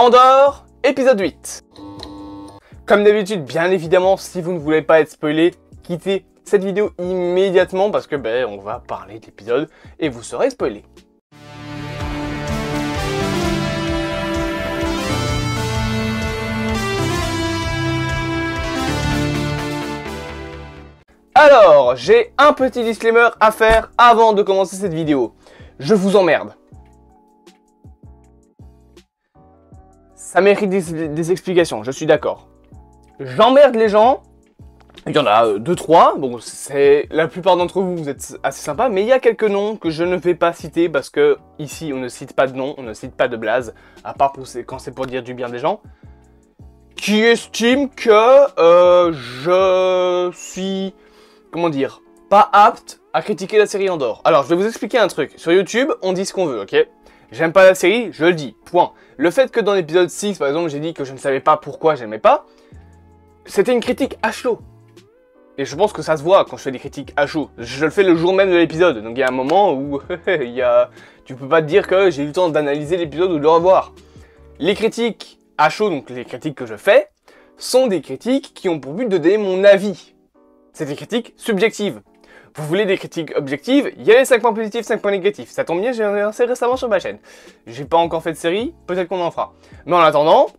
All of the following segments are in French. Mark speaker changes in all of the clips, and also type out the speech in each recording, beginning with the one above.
Speaker 1: Andorre, épisode 8. Comme d'habitude, bien évidemment, si vous ne voulez pas être spoilé, quittez cette vidéo immédiatement parce que on va parler de l'épisode et vous serez spoilé. Alors, j'ai un petit disclaimer à faire avant de commencer cette vidéo. Je vous emmerde. Ça mérite des explications, je suis d'accord. J'emmerde les gens. Il y en a 2-3. Bon, c'est la plupart d'entre vous, vous êtes assez sympas. Mais il y a quelques noms que je ne vais pas citer parce que ici, on ne cite pas de nom, on ne cite pas de blaze, à part quand c'est pour dire du bien des gens. Qui estiment que je suis, comment dire, pas apte à critiquer la série Andorre. Alors, je vais vous expliquer un truc. Sur YouTube, on dit ce qu'on veut, ok? J'aime pas la série, je le dis, point. Le fait que dans l'épisode 6, par exemple, j'ai dit que je ne savais pas pourquoi j'aimais pas, c'était une critique à chaud. Et je pense que ça se voit quand je fais des critiques à chaud. Je le fais le jour même de l'épisode, donc il y a un moment où tu peux pas te dire que j'ai eu le temps d'analyser l'épisode ou de le revoir. Les critiques à chaud, donc les critiques que je fais, sont des critiques qui ont pour but de donner mon avis. C'est des critiques subjectives. Vous voulez des critiques objectives, il y a les 5 points positifs, 5 points négatifs. Ça tombe bien, j'ai lancé récemment sur ma chaîne. J'ai pas encore fait de série, peut-être qu'on en fera. Mais en attendant,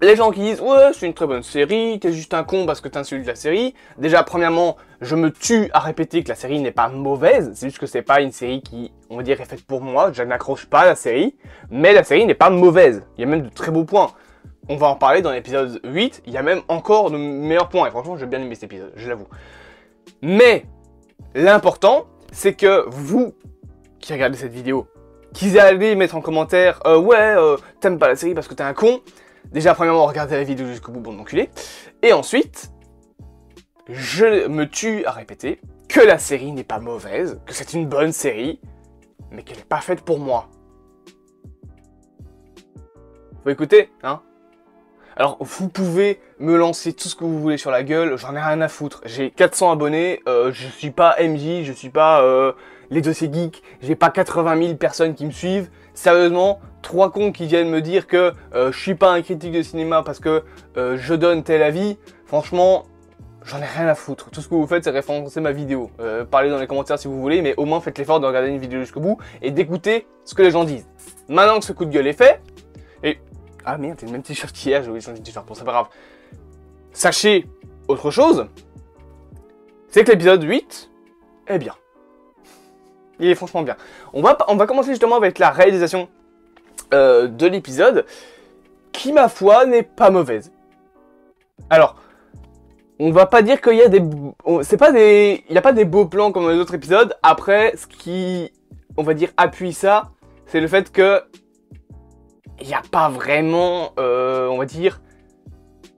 Speaker 1: les gens qui disent « Ouais, c'est une très bonne série, t'es juste un con parce que t'insultes la série ». Déjà, premièrement, je me tue à répéter que la série n'est pas mauvaise. C'est juste que c'est pas une série qui, on va dire, est faite pour moi. Je n'accroche pas à la série. Mais la série n'est pas mauvaise. Il y a même de très beaux points. On va en parler dans l'épisode 8. Il y a même encore de meilleurs points. Et franchement, j'ai bien aimé cet épisode, je l'avoue. Mais l'important, c'est que vous, qui regardez cette vidéo, qui allez mettre en commentaire « Ouais, t'aimes pas la série parce que t'es un con ». Déjà, premièrement, regardez la vidéo jusqu'au bout, bande d'enculés. Et ensuite, je me tue à répéter que la série n'est pas mauvaise, que c'est une bonne série, mais qu'elle n'est pas faite pour moi. Faut écouter, hein? Alors, vous pouvez me lancer tout ce que vous voulez sur la gueule, j'en ai rien à foutre. J'ai 400 abonnés, je suis pas MJ, je suis pas les dossiers geeks, j'ai pas 80 000 personnes qui me suivent. Sérieusement, 3 cons qui viennent me dire que je suis pas un critique de cinéma parce que je donne tel avis, franchement, j'en ai rien à foutre. Tout ce que vous faites, c'est référencer ma vidéo. Parlez dans les commentaires si vous voulez, mais au moins faites l'effort de regarder une vidéo jusqu'au bout et d'écouter ce que les gens disent. Maintenant que ce coup de gueule est fait, et... Ah merde, c'est le même t-shirt qu'hier, j'ai oublié de changer de t-shirt, bon c'est pas grave. Sachez autre chose, c'est que l'épisode 8 est bien. Il est franchement bien. On va commencer justement avec la réalisation de l'épisode, qui ma foi n'est pas mauvaise. Alors, on va pas dire qu'il y a des... il n'y a pas des beaux plans comme dans les autres épisodes. Après, ce qui, on va dire, appuie ça, c'est le fait que il n'y a pas vraiment, on va dire,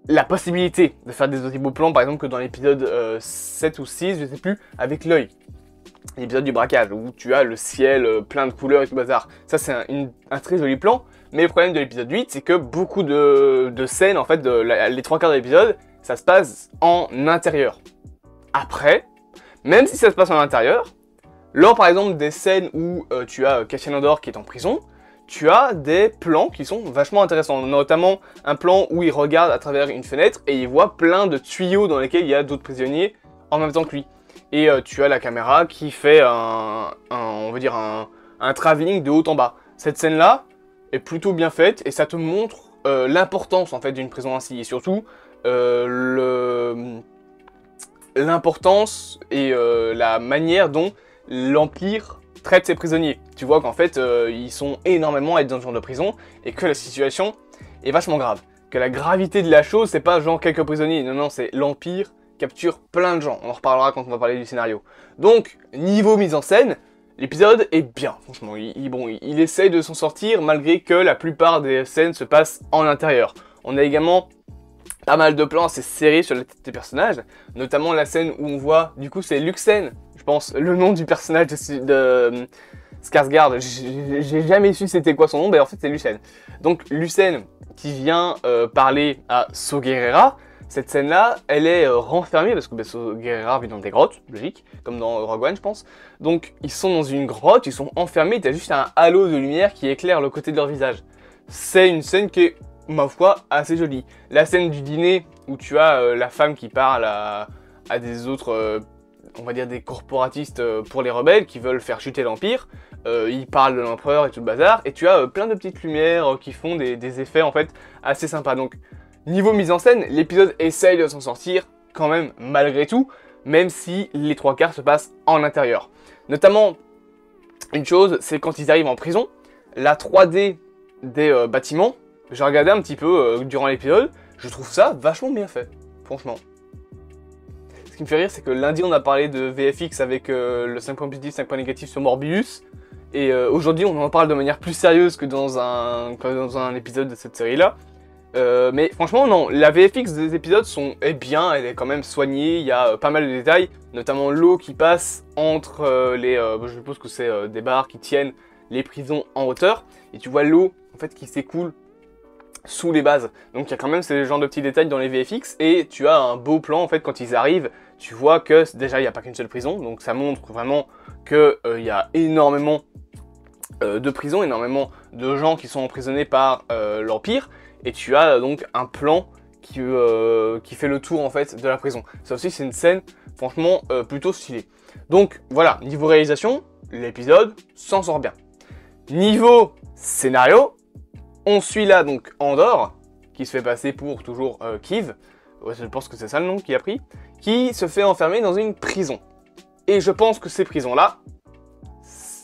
Speaker 1: la possibilité de faire des aussi beaux plans, par exemple, que dans l'épisode 7 ou 6, je sais plus, avec l'œil. L'épisode du braquage, où tu as le ciel plein de couleurs et tout bazar. Ça, c'est un très joli plan. Mais le problème de l'épisode 8, c'est que beaucoup de scènes, en fait, les 3 quarts de l'épisode, ça se passe en intérieur. Après, même si ça se passe en intérieur, lors, par exemple, des scènes où tu as Cassian Andor qui est en prison, tu as des plans qui sont vachement intéressants, notamment un plan où il regarde à travers une fenêtre et il voit plein de tuyaux dans lesquels il y a d'autres prisonniers en même temps que lui. Et tu as la caméra qui fait on va dire un travelling de haut en bas. Cette scène-là est plutôt bien faite et ça te montre l'importance en fait d'une prison ainsi et surtout l'importance et la manière dont l'Empire traite ses prisonniers. Tu vois qu'en fait, ils sont énormément à être dans ce genre de prison et que la situation est vachement grave. Que la gravité de la chose, c'est pas genre quelques prisonniers, non, non, c'est l'Empire capture plein de gens. On en reparlera quand on va parler du scénario. Donc, niveau mise en scène, l'épisode est bien, franchement. Il essaye de s'en sortir malgré que la plupart des scènes se passent en intérieur. On a également pas mal de plans assez serrés sur la tête des personnages, notamment la scène où on voit, du coup c'est Luxen, je pense, le nom du personnage de Skarsgård, j'ai jamais su c'était quoi son nom, mais en fait c'est Lucen. Donc Lucen qui vient parler à Saw Gerrera, cette scène-là, elle est renfermée, parce que Saw Gerrera vit dans des grottes, logique, comme dans Rogue One je pense. Donc ils sont dans une grotte, ils sont enfermés, t'as juste un halo de lumière qui éclaire le côté de leur visage. c'est une scène qui est, ma foi, assez jolie. La scène du dîner, où tu as la femme qui parle à des autres, on va dire des corporatistes pour les rebelles, qui veulent faire chuter l'Empire. Ils parlent de l'empereur et tout le bazar, et tu as plein de petites lumières qui font des effets, en fait, assez sympas. Donc, niveau mise en scène, l'épisode essaye de s'en sortir, quand même, malgré tout, même si les trois quarts se passent en intérieur. Notamment, une chose, c'est quand ils arrivent en prison, la 3D des bâtiments, j'ai regardé un petit peu durant l'épisode, je trouve ça vachement bien fait, franchement. Ce qui me fait rire, c'est que lundi on a parlé de VFX avec le 5 points positifs, 5 points négatifs sur Morbius, et aujourd'hui on en parle de manière plus sérieuse que dans un épisode de cette série-là. Mais franchement non, la VFX des épisodes est bien, elle est quand même soignée, il y a pas mal de détails, notamment l'eau qui passe entre je suppose que c'est des barres qui tiennent les prisons en hauteur, et tu vois l'eau en fait qui s'écoule sous les bases. Donc il y a quand même ce genre de petits détails dans les VFX, et tu as un beau plan en fait quand ils arrivent, tu vois que déjà il n'y a pas qu'une seule prison, donc ça montre vraiment qu'il y a énormément de prisons, énormément de gens qui sont emprisonnés par l'Empire, et tu as donc un plan qui fait le tour en fait de la prison. Ça aussi c'est une scène franchement plutôt stylée. Donc voilà, niveau réalisation, l'épisode s'en sort bien. Niveau scénario, on suit là donc Andor, qui se fait passer pour toujours Kiev, ouais, je pense que c'est ça le nom qu'il a pris, qui se fait enfermer dans une prison. Et je pense que ces prisons-là,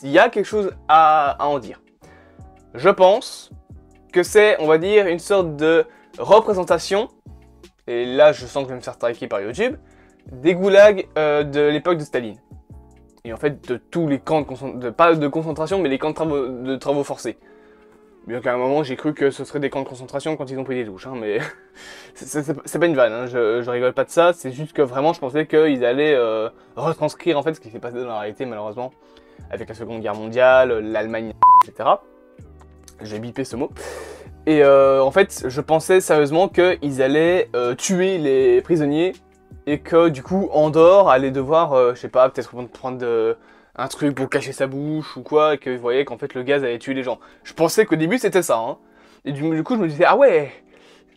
Speaker 1: il y a quelque chose à en dire. Je pense que c'est, on va dire, une sorte de représentation, et là je sens que je vais me faire striker par YouTube, des goulags de l'époque de Staline. Et en fait de tous les camps pas de concentration, mais les camps de travaux forcés. Bien qu'à un moment j'ai cru que ce serait des camps de concentration quand ils ont pris des douches, hein, mais c'est pas une vanne, hein, je rigole pas de ça, c'est juste que vraiment je pensais qu'ils allaient retranscrire en fait ce qui s'est passé dans la réalité malheureusement, avec la Seconde Guerre mondiale, l'Allemagne, etc. Je vais biper ce mot. Et en fait, je pensais sérieusement qu'ils allaient tuer les prisonniers et que du coup, Andor allait devoir, je sais pas, peut-être prendre un truc pour cacher sa bouche ou quoi, et que vous voyez qu'en fait le gaz allait tuer les gens. Je pensais qu'au début c'était ça, hein. Et du coup, je me disais, ah ouais,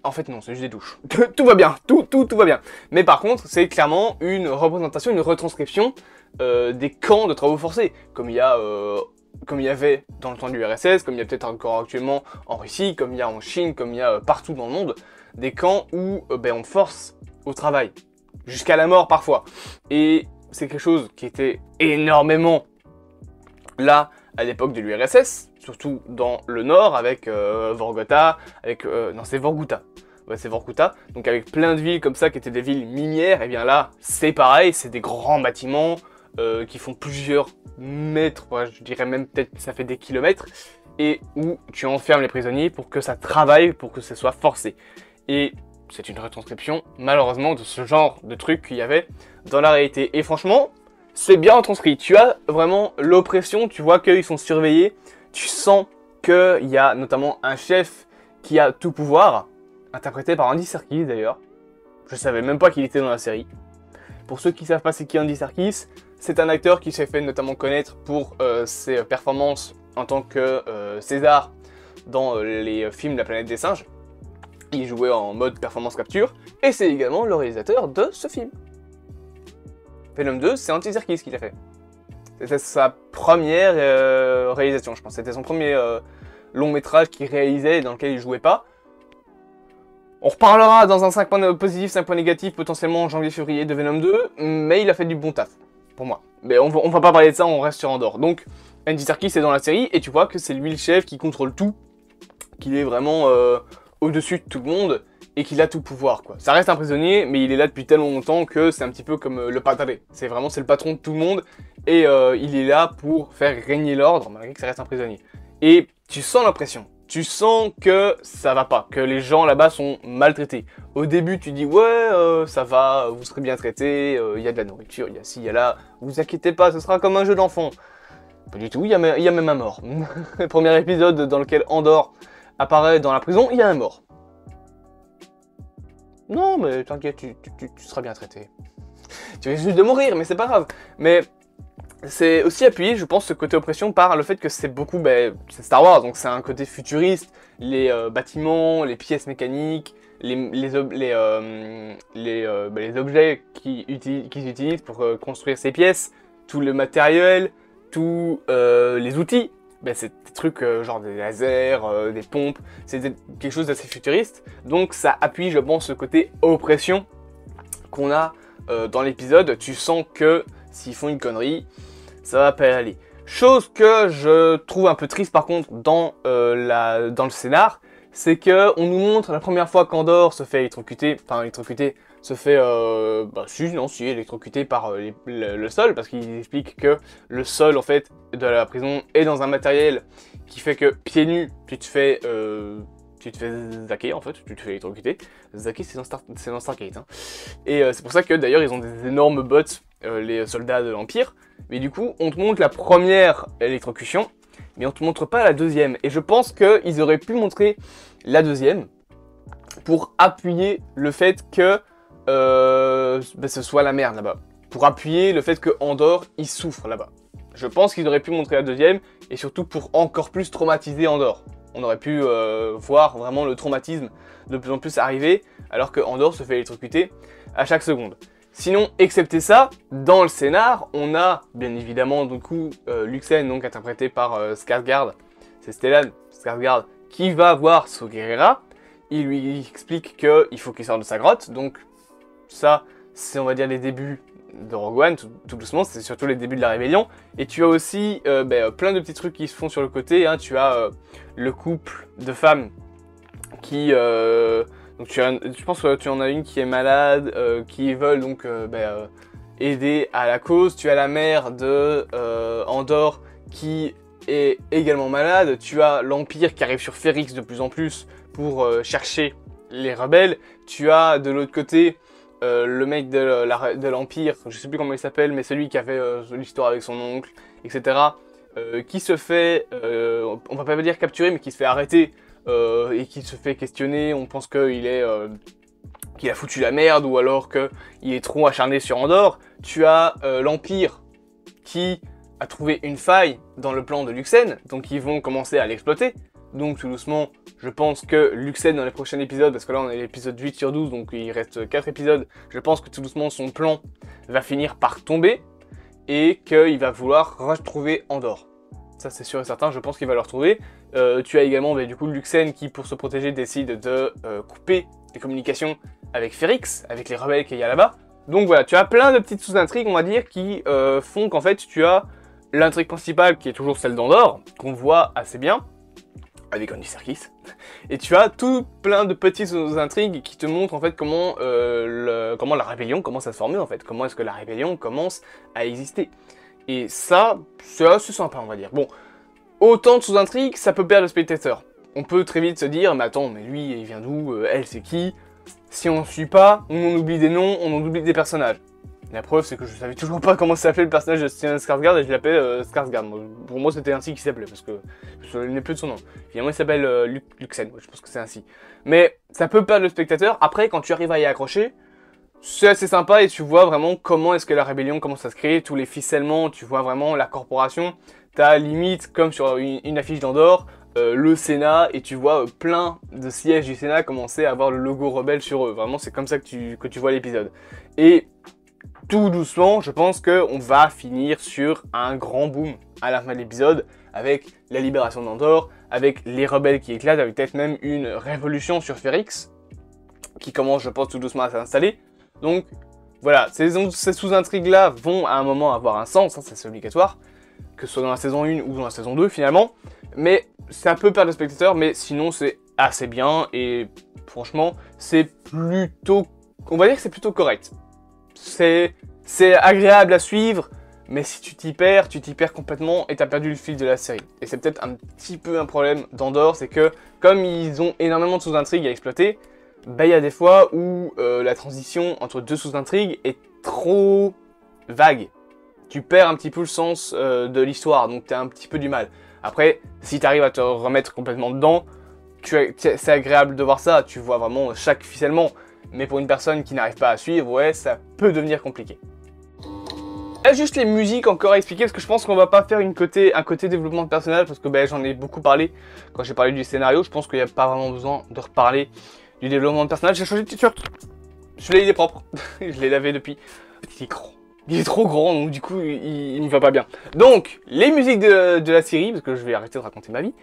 Speaker 1: en fait non, c'est juste des douches. Tout va bien, tout va bien. Mais par contre, c'est clairement une représentation, une retranscription des camps de travaux forcés, comme il y avait dans le temps de l'URSS, comme il y a peut-être encore actuellement en Russie, comme il y a en Chine, comme il y a partout dans le monde, des camps où on force au travail, jusqu'à la mort parfois. Et c'est quelque chose qui était énormément là à l'époque de l'URSS, surtout dans le nord avec Vorgota, non c'est Vorgouta. Ouais, c'est Vorgouta, donc avec plein de villes comme ça qui étaient des villes minières, et bien là c'est pareil, c'est des grands bâtiments qui font plusieurs mètres, ouais, je dirais même peut-être ça fait des kilomètres, et où tu enfermes les prisonniers pour que ça travaille, pour que ce soit forcé. Et c'est une retranscription, malheureusement, de ce genre de truc qu'il y avait dans la réalité. Et franchement, c'est bien retranscrit. Tu as vraiment l'oppression, tu vois qu'ils sont surveillés, tu sens qu'il y a notamment un chef qui a tout pouvoir, interprété par Andy Serkis d'ailleurs. Je savais même pas qu'il était dans la série. Pour ceux qui ne savent pas c'est qui Andy Serkis, c'est un acteur qui s'est fait notamment connaître pour ses performances en tant que César dans les films La Planète des Singes. Il jouait en mode performance capture, et c'est également le réalisateur de ce film. Venom 2, c'est Andy Serkis qui l'a fait. C'était sa première réalisation, je pense. C'était son premier long métrage qu'il réalisait et dans lequel il jouait pas. On reparlera dans un 5 points positif, 5 points négatifs, potentiellement en janvier-février de Venom 2, mais il a fait du bon taf, pour moi. Mais on va pas parler de ça, on reste sur Andor. Donc, Andy Serkis est dans la série, et tu vois que c'est lui le chef qui contrôle tout, qu'il est vraiment au-dessus de tout le monde, et qu'il a tout pouvoir, quoi. Ça reste un prisonnier, mais il est là depuis tellement longtemps que c'est un petit peu comme le padre. C'est le patron de tout le monde, et il est là pour faire régner l'ordre, malgré que ça reste un prisonnier. Et tu sens l'impression. Tu sens que ça va pas, que les gens là-bas sont maltraités. Au début, tu dis ouais, ça va, vous serez bien traités, il y a de la nourriture, il y a ci, il y a là, vous inquiétez pas, ce sera comme un jeu d'enfant. Pas du tout, il y a même un mort. Le premier épisode dans lequel Andor apparaît dans la prison, il y a un mort. Non, mais t'inquiète, tu seras bien traité. Tu risques juste de mourir, mais c'est pas grave. Mais c'est aussi appuyé, je pense, ce côté oppression par le fait que c'est beaucoup, c'est Star Wars, donc c'est un côté futuriste, les bâtiments, les pièces mécaniques, les objets qu'ils utilisent pour construire ces pièces, tout le matériel, tous les outils, c'est des trucs genre des lasers, des pompes, c'est quelque chose d'assez futuriste, donc ça appuie, je pense, ce côté oppression qu'on a dans l'épisode. Tu sens que s'ils font une connerie, ça va pas aller. Chose que je trouve un peu triste par contre dans le scénar, c'est que on nous montre la première fois qu'Andor se fait électrocuter, se fait électrocuté par le sol, parce qu'il explique que le sol en fait de la prison est dans un matériel qui fait que pieds nus tu te fais zacker en fait, tu te fais électrocuter. Zacker c'est dans Stargate. Hein. Et c'est pour ça que d'ailleurs ils ont des énormes bottes, les soldats de l'Empire. Mais du coup, on te montre la première électrocution, mais on te montre pas la deuxième. Et je pense qu'ils auraient pu montrer la deuxième pour appuyer le fait que ce soit la merde là-bas. Pour appuyer le fait que Andor, il souffre là-bas. Je pense qu'ils auraient pu montrer la deuxième, et surtout pour encore plus traumatiser Andor. On aurait pu voir vraiment le traumatisme de plus en plus arriver, alors que Andor se fait électrocuter à chaque seconde. Sinon, excepté ça, dans le scénar, on a bien évidemment du coup Luxen, donc interprété par Skarsgård. C'est Stellan Skarsgård qui va voir Saw Gerrera. Il lui explique qu'il faut qu'il sorte de sa grotte. Donc ça, c'est on va dire les débuts de Rogue One, tout doucement, c'est surtout les débuts de la rébellion. Et tu as aussi plein de petits trucs qui se font sur le côté. Hein. Tu as le couple de femmes qui... donc je pense que tu en as une qui est malade, qui veulent donc aider à la cause. Tu as la mère de Andor qui est également malade. Tu as l'Empire qui arrive sur Ferrix de plus en plus pour chercher les rebelles. Tu as de l'autre côté le mec de l'Empire, je sais plus comment il s'appelle, mais celui qui a fait l'histoire avec son oncle, etc. Qui se fait, on va pas dire capturer, mais qui se fait arrêter. Et qui se fait questionner, on pense qu'il a foutu la merde ou alors qu'il est trop acharné sur Andor. Tu as l'Empire qui a trouvé une faille dans le plan de Luxen, donc ils vont commencer à l'exploiter. Donc tout doucement, je pense que Luxen dans les prochains épisodes, parce que là on est à l'épisode 8 sur 12, donc il reste 4 épisodes, je pense que tout doucement son plan va finir par tomber et qu'il va vouloir retrouver Andor. Ça c'est sûr et certain, je pense qu'il va le retrouver. Tu as également du coup Luxen qui, pour se protéger, décide de couper les communications avec Ferrix, avec les rebelles qu'il y a là-bas. Donc voilà, tu as plein de petites sous-intrigues, on va dire, qui font qu'en fait tu as l'intrigue principale qui est toujours celle d'Andor, qu'on voit assez bien, avec Andy Serkis. Et tu as tout plein de petites intrigues qui te montrent en fait comment la rébellion commence à se former en fait. Comment est-ce que la rébellion commence à exister. Et ça, c'est assez sympa on va dire. Bon, autant de sous-intrigues, ça peut perdre le spectateur. On peut très vite se dire, mais attends, mais lui, il vient d'où? Elle, c'est qui? Si on ne suit pas, on en oublie des noms, on en oublie des personnages. La preuve, c'est que je savais toujours pas comment s'appelait le personnage de Stellan Skarsgård et je l'appelais Skarsgård. Pour moi, c'était ainsi qu'il s'appelait, parce que je me souvenais plus de son nom. Finalement, il s'appelle Luxen, je pense que c'est ainsi. Mais ça peut perdre le spectateur. Après, quand tu arrives à y accrocher, c'est assez sympa et tu vois vraiment comment est-ce que la rébellion commence à se créer, tous les ficellements, tu vois vraiment la corporation. T'as limite, comme sur une affiche d'Andor, le Sénat, et tu vois plein de sièges du Sénat commencer à avoir le logo rebelle sur eux. Vraiment, c'est comme ça que tu vois l'épisode. Et tout doucement, je pense qu'on va finir sur un grand boom à la fin de l'épisode, avec la libération d'Andor, avec les rebelles qui éclatent, avec peut-être même une révolution sur Ferrix, qui commence, je pense, tout doucement à s'installer. Donc, voilà, ces sous-intrigues-là vont à un moment avoir un sens, hein, c'est obligatoire, que ce soit dans la saison 1 ou dans la saison 2 finalement, mais ça peut perdre le spectateur, mais sinon c'est assez bien, et franchement, c'est plutôt, on va dire que c'est plutôt correct. C'est agréable à suivre, mais si tu t'y perds complètement et t'as perdu le fil de la série. Et c'est peut-être un petit peu un problème d'Andor, c'est que comme ils ont énormément de sous-intrigues à exploiter, il y a des fois où la transition entre deux sous-intrigues est trop vague. Tu perds un petit peu le sens de l'histoire, donc tu as un petit peu du mal. Après, si tu arrives à te remettre complètement dedans, c'est agréable de voir ça, tu vois vraiment chaque ficellement. Mais pour une personne qui n'arrive pas à suivre, ouais, ça peut devenir compliqué. Il y a juste les musiques encore à expliquer, parce que je pense qu'on va pas faire un côté développement de personnage, parce que ben, j'en ai beaucoup parlé quand j'ai parlé du scénario. Je pense qu'il n'y a pas vraiment besoin de reparler du développement de personnage. J'ai changé de t-shirt. Celui-là, il est propre. Je l'ai lavé depuis. Il est grand. Il est trop grand, donc du coup, il me va pas bien. Donc, les musiques de la série, parce que je vais arrêter de raconter ma vie.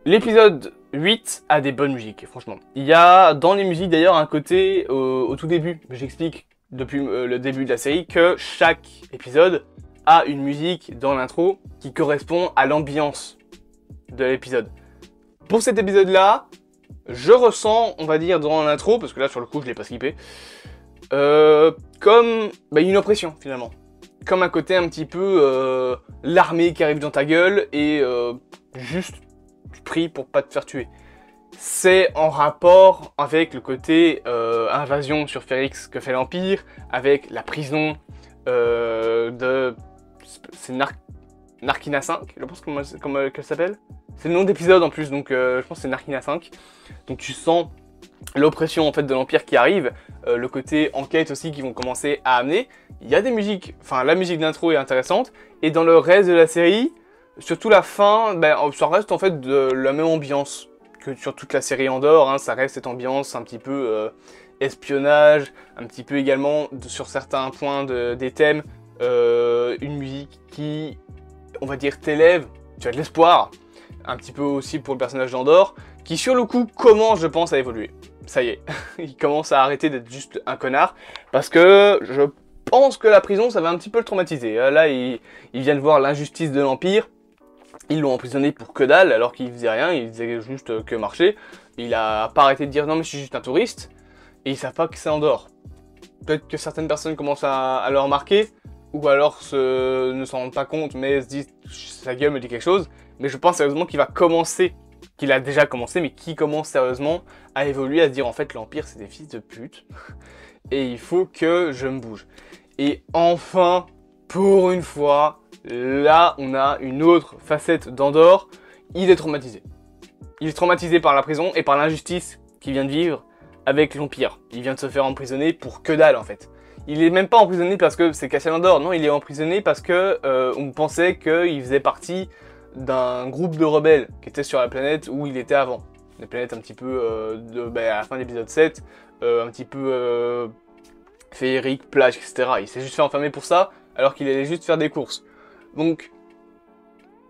Speaker 1: L'épisode 8 a des bonnes musiques, franchement. Il y a dans les musiques d'ailleurs un côté, au tout début, j'explique depuis le début de la série, que chaque épisode a une musique dans l'intro qui correspond à l'ambiance de l'épisode. Pour cet épisode-là, je ressens, on va dire, dans l'intro, parce que là sur le coup je l'ai pas skippé, comme une oppression finalement. Comme un côté un petit peu l'armée qui arrive dans ta gueule et juste tu pries pour pas te faire tuer. C'est en rapport avec le côté invasion sur Ferrix que fait l'Empire, avec la prison de... C'est Narkina 5, je pense comment qu'elle s'appelle. C'est le nom d'épisode en plus, donc je pense que c'est Narkina 5. Donc tu sens l'oppression en fait de l'Empire qui arrive, le côté enquête aussi qui vont commencer à amener. Il y a des musiques, enfin la musique d'intro est intéressante, et dans le reste de la série, surtout la fin, ça reste en fait de la même ambiance que sur toute la série Andor, hein, ça reste cette ambiance un petit peu espionnage, un petit peu également sur certains points des thèmes, une musique qui, on va dire, t'élève, tu as de l'espoir, un petit peu aussi pour le personnage d'Andor, qui sur le coup commence, je pense, à évoluer. Ça y est, il commence à arrêter d'être juste un connard, parce que je pense que la prison, ça va un petit peu le traumatiser. Là, il vient de voir l'injustice de l'Empire. Ils l'ont emprisonné pour que dalle, alors qu'il faisait rien, il faisait juste que marcher. Il a pas arrêté de dire non mais je suis juste un touriste, et ils savent pas que c'est Andorre. Peut-être que certaines personnes commencent à le remarquer, ou alors ne s'en rendent pas compte, mais se disent sa gueule me dit quelque chose. Mais je pense sérieusement qu'il va commencer, qu'il a déjà commencé, mais qu'il commence sérieusement à évoluer, à se dire en fait l'Empire c'est des fils de pute, et il faut que je me bouge. Et enfin, pour une fois, là, on a une autre facette d'Andor. Il est traumatisé. Il est traumatisé par la prison et par l'injustice qu'il vient de vivre avec l'Empire. Il vient de se faire emprisonner pour que dalle, en fait. Il est même pas emprisonné parce que c'est Cassian Andor. Non, il est emprisonné parce que on pensait qu'il faisait partie d'un groupe de rebelles qui était sur la planète où il était avant. La planète un petit peu, à la fin de l'épisode 7, un petit peu féerique, plage, etc. Il s'est juste fait enfermer pour ça, alors qu'il allait juste faire des courses. Donc,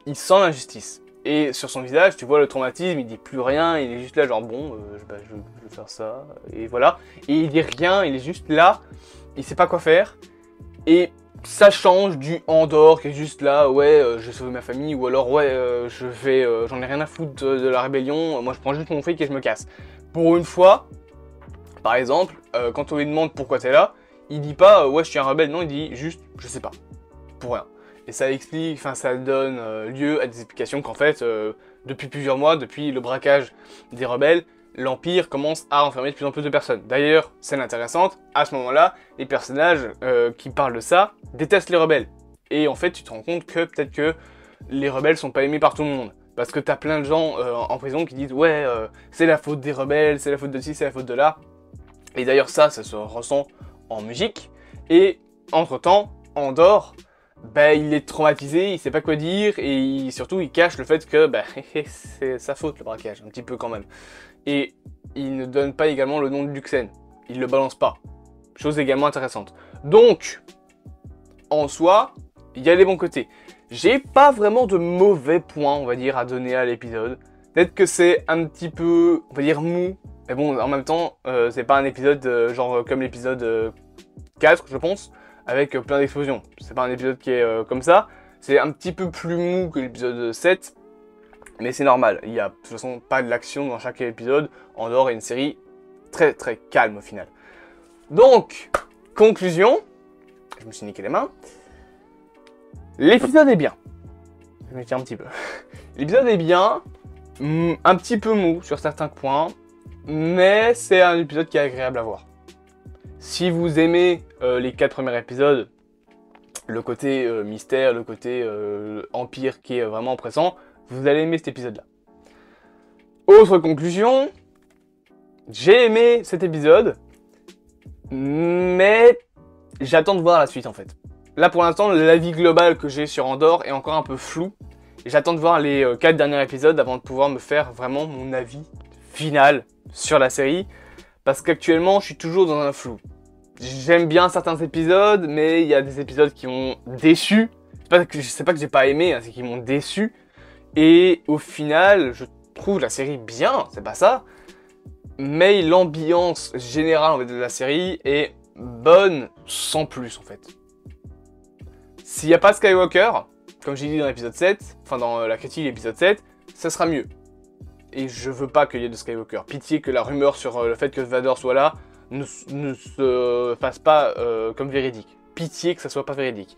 Speaker 1: il sent l'injustice. Et sur son visage, tu vois le traumatisme, il dit plus rien, il est juste là genre bon, je vais faire ça, et voilà. Et il dit rien, il est juste là, il sait pas quoi faire. Et ça change du Andor qui est juste là, ouais, je vais sauver ma famille, ou alors ouais, j'en ai rien à foutre de la rébellion, moi je prends juste mon fric et je me casse. Pour une fois, par exemple, quand on lui demande pourquoi t'es là, il dit pas ouais je suis un rebelle, non, il dit juste je sais pas, pour rien. Et ça explique, enfin ça donne lieu à des explications qu'en fait, depuis plusieurs mois, depuis le braquage des rebelles, l'Empire commence à enfermer de plus en plus de personnes. D'ailleurs, scène intéressante, à ce moment-là, les personnages qui parlent de ça détestent les rebelles. Et en fait, tu te rends compte que peut-être que les rebelles sont pas aimés par tout le monde. Parce que t'as plein de gens en prison qui disent ouais, c'est la faute des rebelles, c'est la faute de ci, c'est la faute de là. Et d'ailleurs ça se ressent en musique. Et entre-temps, Andor, il est traumatisé, il sait pas quoi dire, et surtout il cache le fait que c'est sa faute le braquage, un petit peu quand même. Et il ne donne pas également le nom de Luxen, il le balance pas. Chose également intéressante. Donc, en soi, il y a les bons côtés. J'ai pas vraiment de mauvais points, on va dire, à donner à l'épisode. Peut-être que c'est un petit peu, on va dire, mou. Mais bon, en même temps, c'est pas un épisode genre comme l'épisode 4, je pense, avec plein d'explosions. C'est pas un épisode qui est comme ça. C'est un petit peu plus mou que l'épisode 7, mais c'est normal. Il y a de toute façon pas de l'action dans chaque épisode. Andor est une série très très calme au final. Donc, conclusion. Je me suis niqué les mains. L'épisode est bien. Je vais me tirer un petit peu. L'épisode est bien, un petit peu mou sur certains points, mais c'est un épisode qui est agréable à voir. Si vous aimez les 4 premiers épisodes, le côté mystère, le côté empire qui est vraiment oppressant, vous allez aimer cet épisode-là. Autre conclusion, j'ai aimé cet épisode, mais j'attends de voir la suite en fait. là pour l'instant, l'avis global que j'ai sur Andor est encore un peu flou. J'attends de voir les 4 derniers épisodes avant de pouvoir me faire vraiment mon avis final sur la série. Parce qu'actuellement, je suis toujours dans un flou. J'aime bien certains épisodes, mais il y a des épisodes qui m'ont déçu. C'est pas que j'ai pas aimé, hein, c'est qu'ils m'ont déçu. Et au final, je trouve la série bien, c'est pas ça. Mais l'ambiance générale en fait, de la série est bonne sans plus en fait. S'il n'y a pas Skywalker, comme j'ai dit dans l'épisode 7, enfin dans la critique de l'épisode 7, ça sera mieux. Et je veux pas qu'il y ait de Skywalker. Pitié que la rumeur sur le fait que Vador soit là ne se fasse pas comme véridique. Pitié que ça soit pas véridique.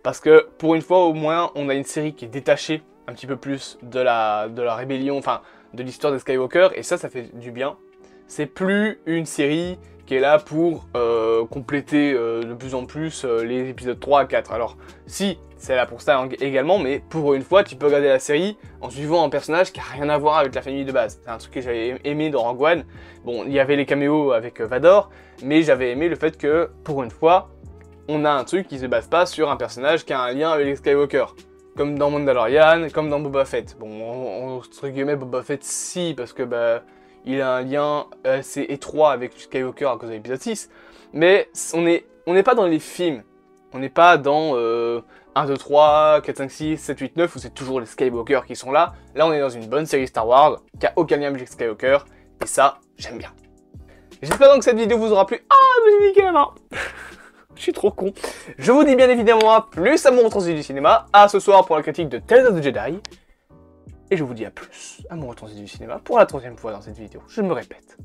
Speaker 1: Parce que pour une fois au moins, on a une série qui est détachée un petit peu plus de la rébellion, enfin de l'histoire de Skywalker, et ça fait du bien. C'est plus une série qui est là pour compléter de plus en plus les épisodes 3 à 4. Alors, si, c'est là pour ça également, mais pour une fois, tu peux regarder la série en suivant un personnage qui n'a rien à voir avec la famille de base. C'est un truc que j'avais aimé dans Rogue One. Bon, il y avait les caméos avec Vador, mais j'avais aimé le fait que, pour une fois, on a un truc qui se base pas sur un personnage qui a un lien avec les Skywalker. Comme dans Mandalorian, comme dans Boba Fett. Bon, entre guillemets, Boba Fett, si, parce que, bah, il a un lien assez étroit avec Skywalker à cause de l'épisode 6. Mais on n'est pas dans les films. On n'est pas dans 1, 2, 3, 4, 5, 6, 7, 8, 9 où c'est toujours les Skywalker qui sont là. Là, on est dans une bonne série Star Wars qui a aucun lien avec les Skywalker. Et ça, j'aime bien. J'espère donc que cette vidéo vous aura plu. Ah, je me suis niqué la main. Je suis trop con. Je vous dis bien évidemment à plus à mon transit du cinéma. À ce soir pour la critique de Tales of the Jedi. Et je vous dis à plus à mon retour du cinéma pour la 3e fois dans cette vidéo. Je me répète.